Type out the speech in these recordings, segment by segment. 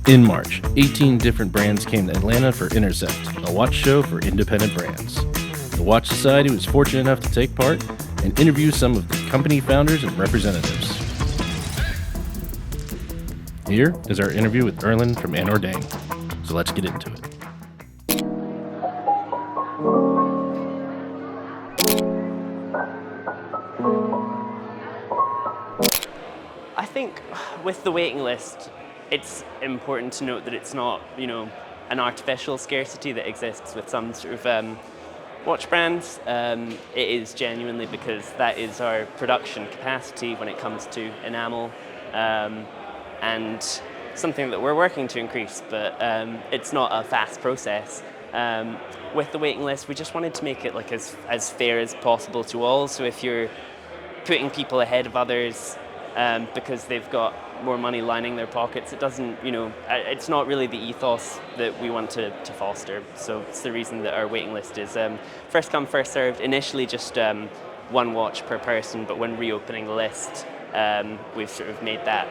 In March, 18 different brands came to Atlanta for Intersect, a watch show for independent brands. The Watch Society was fortunate enough to take part and interview some of the company founders and representatives. Here is our interview with Erlend from AnOrdain. So let's get into it. I think with the waiting list, it's important to note that it's not, an artificial scarcity that exists with some sort of watch brands. It is genuinely because that is our production capacity when it comes to enamel, and something that we're working to increase, but it's not a fast process. With the waiting list, we just wanted to make it like as fair as possible to all. So if you're putting people ahead of others because they've got more money lining their pockets, it doesn't, it's not really the ethos that we want to foster. So it's the reason that our waiting list is first come, first served. Initially just one watch per person, but when reopening the list, we've sort of made that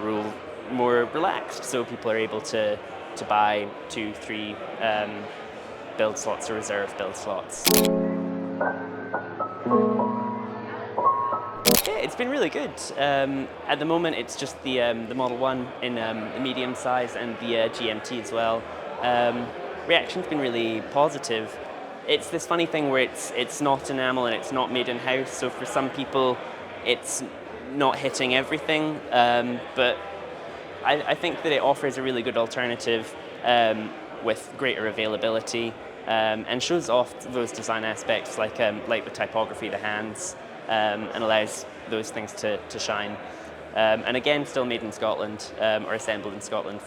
rule more relaxed, so people are able to buy 2, 3 build slots or reserve build slots. Yeah, it's been really good. At the moment, it's just the Model 1 in the medium size and the GMT as well. Reaction's been really positive. It's this funny thing where it's not enamel and it's not made in-house, so for some people it's not hitting everything, but I think that it offers a really good alternative with greater availability, and shows off those design aspects like the typography, the hands, and allows those things to shine. And again, still made in Scotland, or assembled in Scotland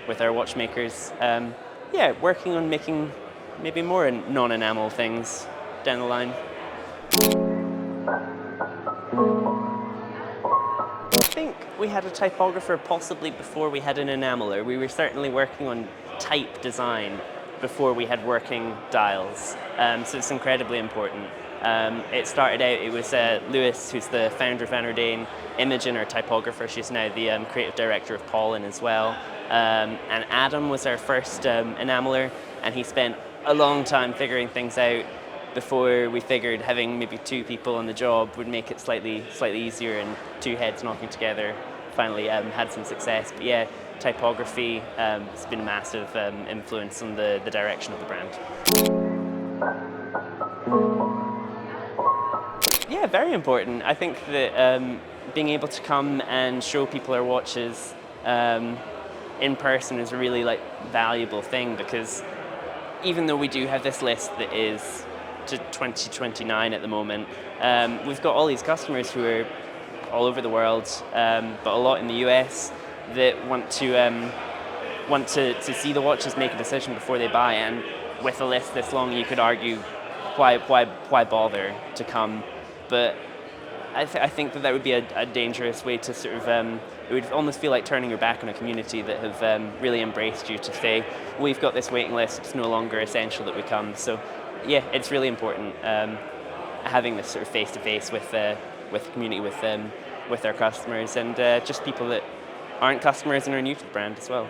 with our watchmakers. Working on making maybe more non-enamel things down the line. I think we had a typographer possibly before we had an enameler. We were certainly working on type design before we had working dials, so it's incredibly important. It started out, it was Lewis, who's the founder of AnOrdain, Imogen, our typographer. She's now the creative director of Pollen as well. And Adam was our first enameler, and he spent a long time figuring things out before we figured having maybe 2 people on the job would make it slightly easier, and 2 heads knocking together finally had some success. But yeah, typography has been a massive influence on the direction of the brand. Yeah, very important. I think that being able to come and show people our watches in person is a really valuable thing, because even though we do have this list that is to 2029 at the moment, we've got all these customers who are all over the world, but a lot in the US, that want to see the watches, make a decision before they buy. And with a list this long, you could argue why bother to come. But I think that would be a dangerous way to sort of, it would almost feel like turning your back on a community that have really embraced you, to say, we've got this waiting list, it's no longer essential that we come. So yeah, it's really important having this sort of face-to-face with the community, with our customers, and just people that aren't customers and are new to the brand as well.